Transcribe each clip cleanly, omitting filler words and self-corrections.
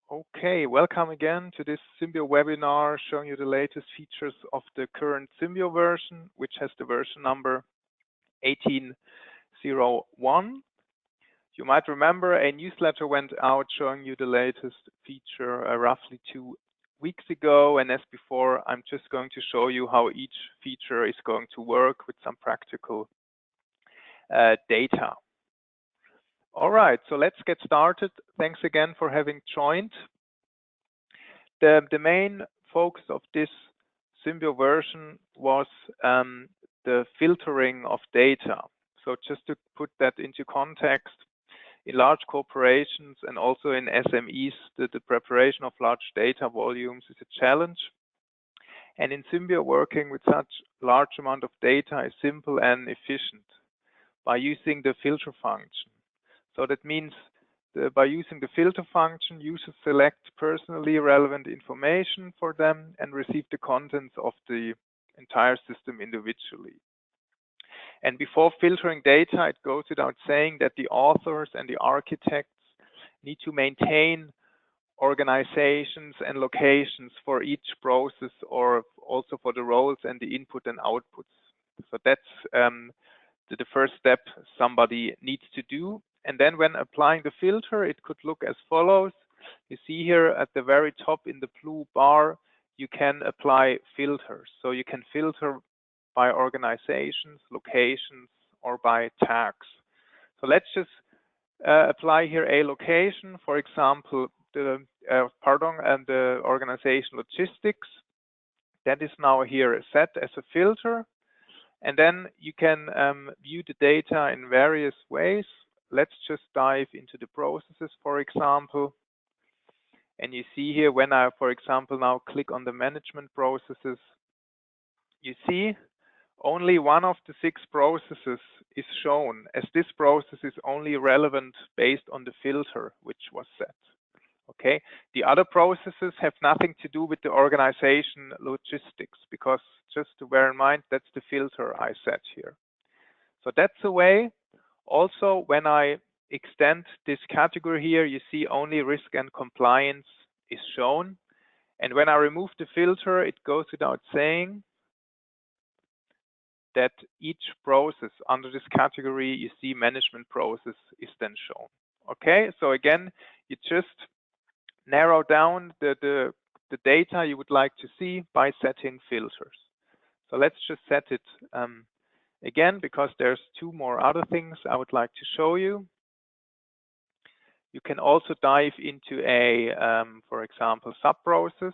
Okay, welcome again to this Symbio webinar showing you the latest features of the current Symbio version, which has the version number 18.01. You might remember a newsletter went out showing you the latest feature roughly 2 weeks ago, and as before, I'm just going to show you how each feature is going to work with some practical data. All right, so let's get started. Thanks again for having joined. The main focus of this Symbio version was the filtering of data. So just to put that into context, in large corporations and also in SMEs, the preparation of large data volumes is a challenge. And in Symbio, working with such large amount of data is simple and efficient by using the filter function. So that means by using the filter function, users select personally relevant information for them and receive the contents of the entire system individually. And before filtering data, it goes without saying that the authors and the architects need to maintain organizations and locations for each process, or also for the roles and the input and outputs. So that's the first step somebody needs to do. And then when applying the filter, it could look as follows. You see here at the very top in the blue bar, you can apply filters. So you can filter by organizations, locations, or by tags. So let's just apply here a location, for example, the organization logistics. That is now here set as a filter. And then you can view the data in various ways. Let's just dive into the processes, for example. And you see here when I, for example, now click on the management processes, you see only one of the 6 processes is shown, as this process is only relevant based on the filter which was set. Okay, the other processes have nothing to do with the organization logistics, because just to bear in mind, that's the filter I set here. So that's a way. Also, when I extend this category here, you see only risk and compliance is shown. And when I remove the filter, it goes without saying that each process under this category, you see management process is then shown. Okay, so again, you just narrow down the data you would like to see by setting filters. So let's just set it again, because there's 2 more other things I would like to show you. You can also dive into a, for example, sub-process.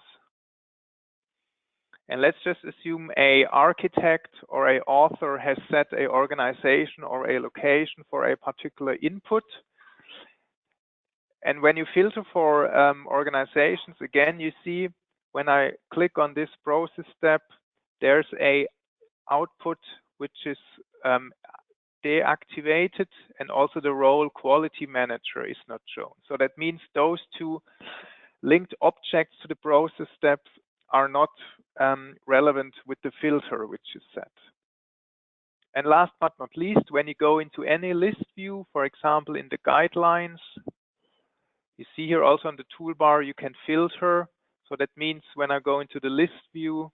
And let's just assume a architect or a author has set a organization or a location for a particular input. And when you filter for organizations, again, you see when I click on this process step, there's a output which is deactivated, and also the role quality manager is not shown. So that means those 2 linked objects to the process steps are not relevant with the filter which is set. And last but not least, when you go into any list view, for example, in the guidelines, you see here also on the toolbar, you can filter. So that means when I go into the list view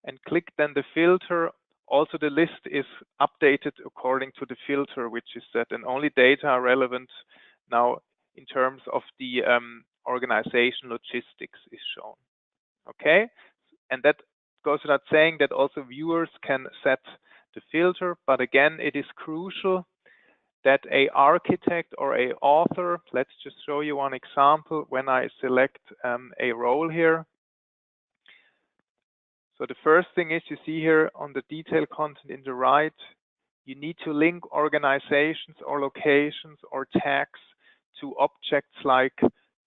and click then the filter, also the list is updated according to the filter which is set, and only data are relevant now in terms of the organization logistics is shown. Okay, and that goes without saying that also viewers can set the filter, but again, it is crucial that a architect or a author, let's just show you one example when I select a role here. So the first thing is, you see here on the detailed content in the right, you need to link organizations or locations or tags to objects like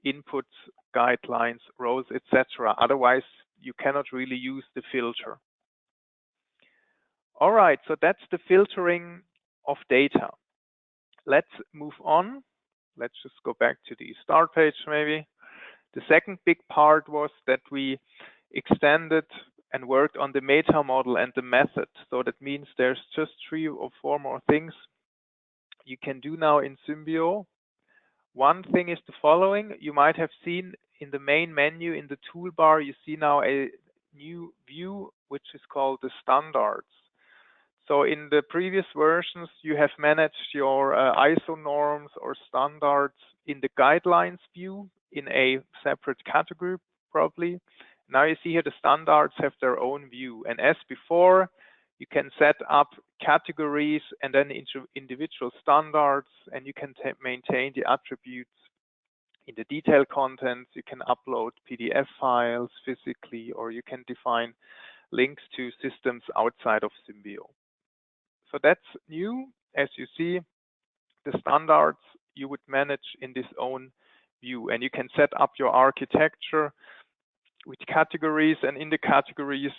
inputs, guidelines, roles, etc. Otherwise, you cannot really use the filter. All right, so that's the filtering of data. Let's move on. Let's just go back to the start page maybe. The second big part was that we extended and worked on the Metamodel and the method. So that means there's just 3 or 4 more things you can do now in Symbio. One thing is the following. You might have seen in the main menu in the toolbar, you see now a new view, which is called the standards. So in the previous versions, you have managed your ISO norms or standards in the guidelines view in a separate category, probably. Now you see here the standards have their own view. And as before, you can set up categories and then individual standards, and you can maintain the attributes in the detail contents. You can upload PDF files physically, or you can define links to systems outside of Symbio. So that's new. As you see, the standards you would manage in this own view, and you can set up your architecture with categories, and in the categories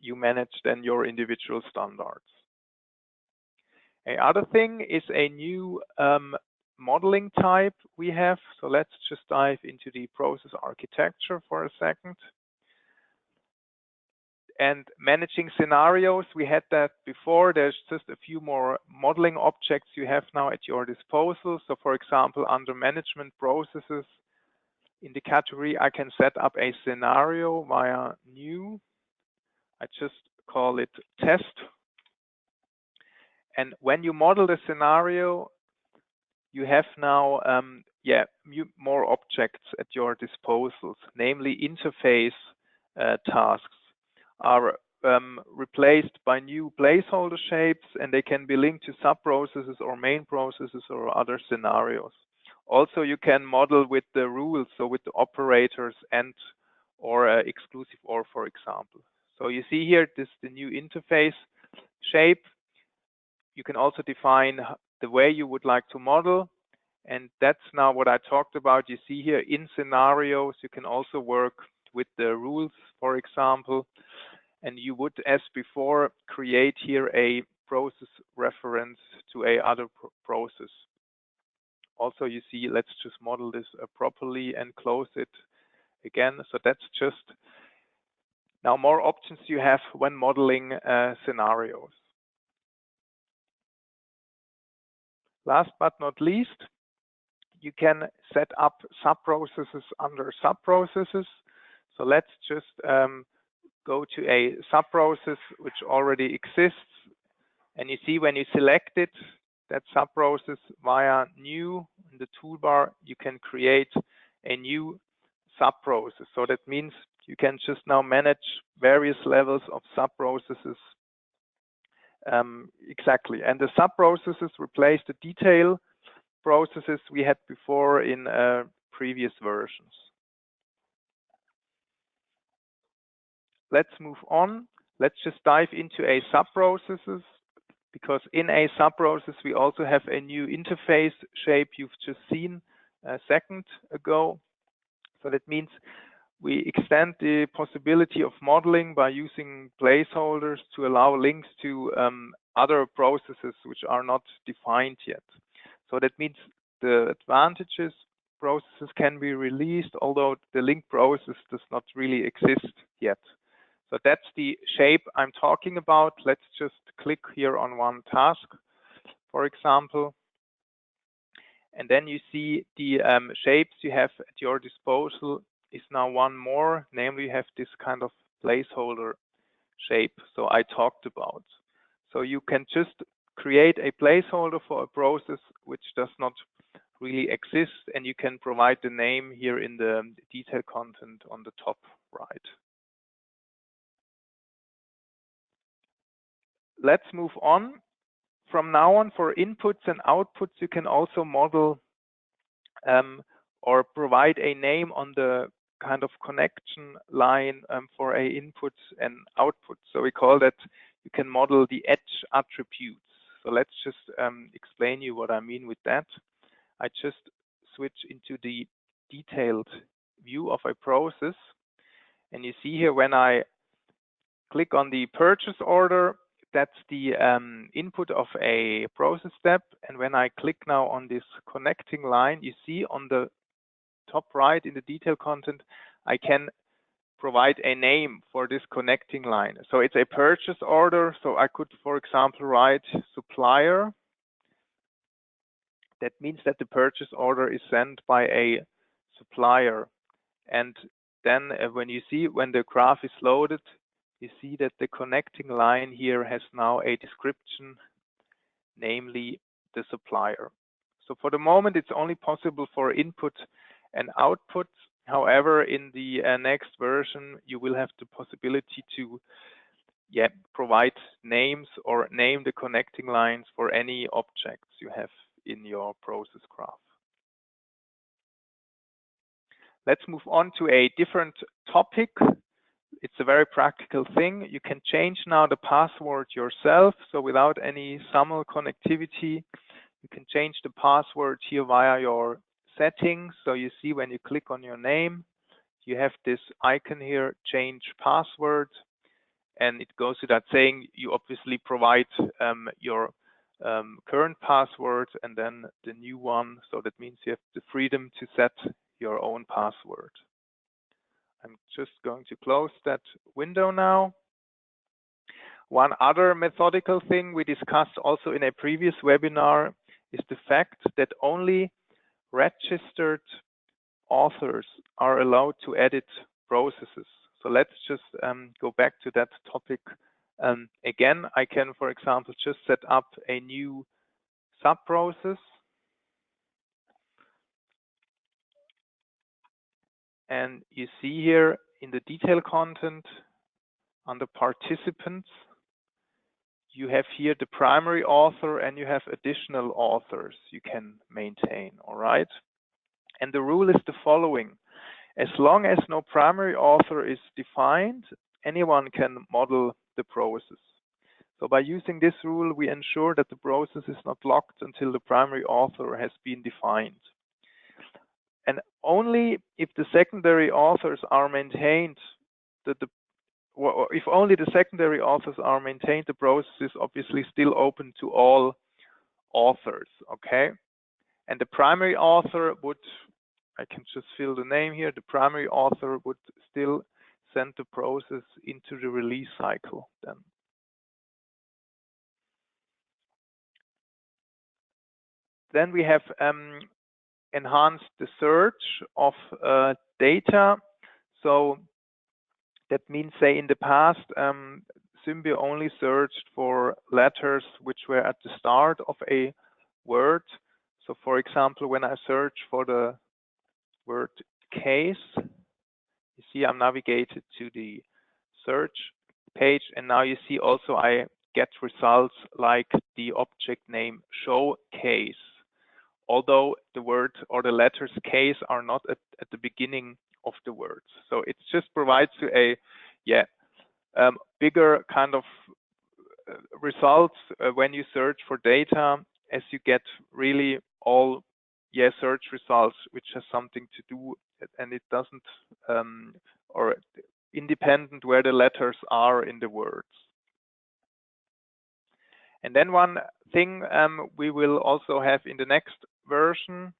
you manage then your individual standards. A other thing is a new modeling type we have. So let's just dive into the process architecture for a second. And managing scenarios, we had that before. There's just a few more modeling objects you have now at your disposal. So for example, under management processes, in the category, I can set up a scenario via new. I just call it test. And when you model the scenario, you have now more objects at your disposal, namely interface tasks are replaced by new placeholder shapes, and they can be linked to sub-processes or main processes or other scenarios. Also, you can model with the rules, so with the operators and or exclusive or, for example. So you see here, this is the new interface shape. You can also define the way you would like to model, and that's now what I talked about. You see here in scenarios, you can also work with the rules, for example, and you would, as before, create here a process reference to a other process. Also, you see, let's just model this properly and close it again. So that's just now more options you have when modeling scenarios. Last but not least, you can set up sub-processes under sub-processes. So let's just go to a sub-process which already exists. And you see when you select it, that sub-process via new in the toolbar, you can create a new sub-process. So that means you can just now manage various levels of sub-processes exactly. And the sub-processes replace the detail processes we had before in previous versions. Let's move on. Let's just dive into a sub-processes, because in a sub-process we also have a new interface shape you've just seen a second ago. So that means we extend the possibility of modeling by using placeholders to allow links to other processes which are not defined yet. So that means the advantages, processes can be released, although the link process does not really exist yet. So that's the shape I'm talking about. Let's just click here on one task, for example. And then you see the shapes you have at your disposal is now one more, namely you have this kind of placeholder shape so I talked about. So you can just create a placeholder for a process which does not really exist, and you can provide the name here in the detail content on the top right. Let's move on. From now on, for inputs and outputs, you can also model or provide a name on the kind of connection line for a input and output. So we call that, you can model the edge attributes. So let's just explain you what I mean with that. I just switch into the detailed view of a process. And you see here when I click on the purchase order, that's the input of a process step. And when I click now on this connecting line, you see on the top right in the detail content, I can provide a name for this connecting line. So it's a purchase order. So I could, for example, write supplier That means that the purchase order is sent by a supplier. And then when the graph is loaded, you see that the connecting line here has now a description, namely the supplier. So for the moment, it's only possible for input and output. However, in the next version, you will have the possibility to provide names or name the connecting lines for any objects you have in your process graph. Let's move on to a different topic. It's a very practical thing. You can change now the password yourself. So without any SAML connectivity, you can change the password here via your settings. So you see when you click on your name, you have this icon here, change password. And it goes without saying, you obviously provide your current password and then the new one. So that means you have the freedom to set your own password. I'm just going to close that window now. One other methodical thing we discussed also in a previous webinar is the fact that only registered authors are allowed to edit processes. So let's just go back to that topic again. I can, for example, just set up a new sub-process. And you see here in the detail content under participants, you have here the primary author and you have additional authors you can maintain, all right? And the rule is the following. As long as no primary author is defined, anyone can model the process. So by using this rule, we ensure that the process is not locked until the primary author has been defined. And only if the secondary authors are maintained, if only the secondary authors are maintained, the process is obviously still open to all authors, okay? And the primary author would, I can just fill the name here, the primary author would still send the process into the release cycle then. Then we have enhanced the search of data. So that means, say, in the past, Symbio only searched for letters which were at the start of a word. So for example, when I search for the word case, you see I'm navigated to the search page, and now you see also I get results like the object name showcase, although the word or the letters case are not at the beginning of the words. So it just provides you a bigger kind of results when you search for data, as you get really all search results which has something to do, and it doesn't or independent where the letters are in the words. And then one thing we will also have in the next version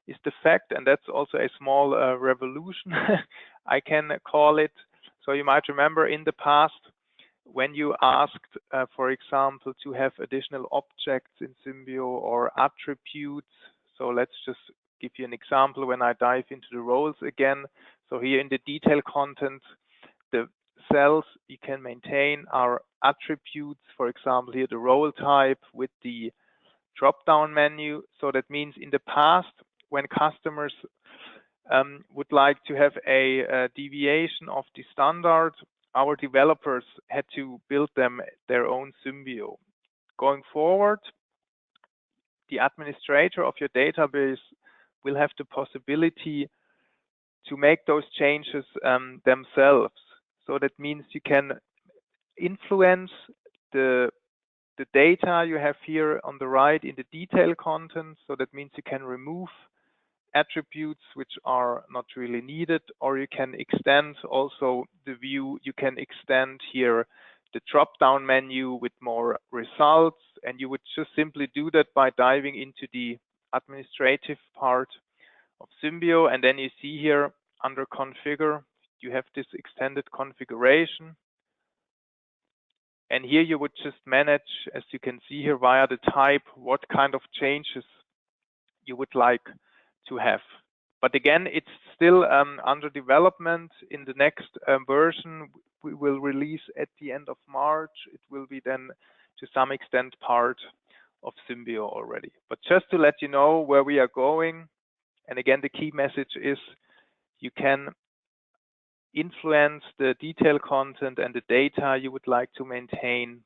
is the fact, and that's also a small revolution, I can call it. So you might remember in the past when you asked, for example, to have additional objects in Symbio or attributes. So let's just give you an example when I dive into the roles again. So here in the detail content, the cells you can maintain are attributes, for example, here the role type with the drop-down menu. So that means in the past, when customers would like to have a deviation of the standard, our developers had to build them their own Symbio. Going forward, the administrator of your database will have the possibility to make those changes themselves. So that means you can influence the data you have here on the right in the detail content. So that means you can remove attributes which are not really needed, or you can extend also the view. You can extend here the drop-down menu with more results, and you would just simply do that by diving into the administrative part of Symbio, and then you see here under configure, you have this extended configuration. And here you would just manage, as you can see here via the type, what kind of changes you would like to have. But again, it's still under development. In the next version we will release at the end of March, it will be then to some extent part of Symbio already. But just to let you know where we are going, and again, the key message is you can influence the detail content and the data you would like to maintain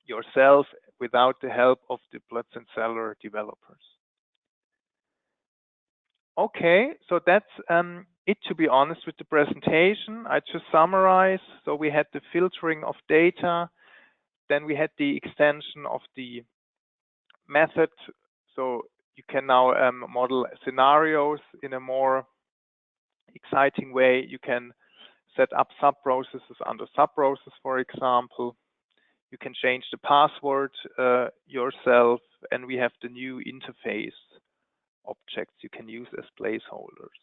yourself without the help of the Plötzensellers developers. Okay, so that's it, to be honest, with the presentation. I just summarize. So we had the filtering of data, then we had the extension of the method. So you can now model scenarios in a more exciting way. You can set up sub-processes under sub-process, for example. You can change the password yourself, and we have the new interface objects you can use as placeholders.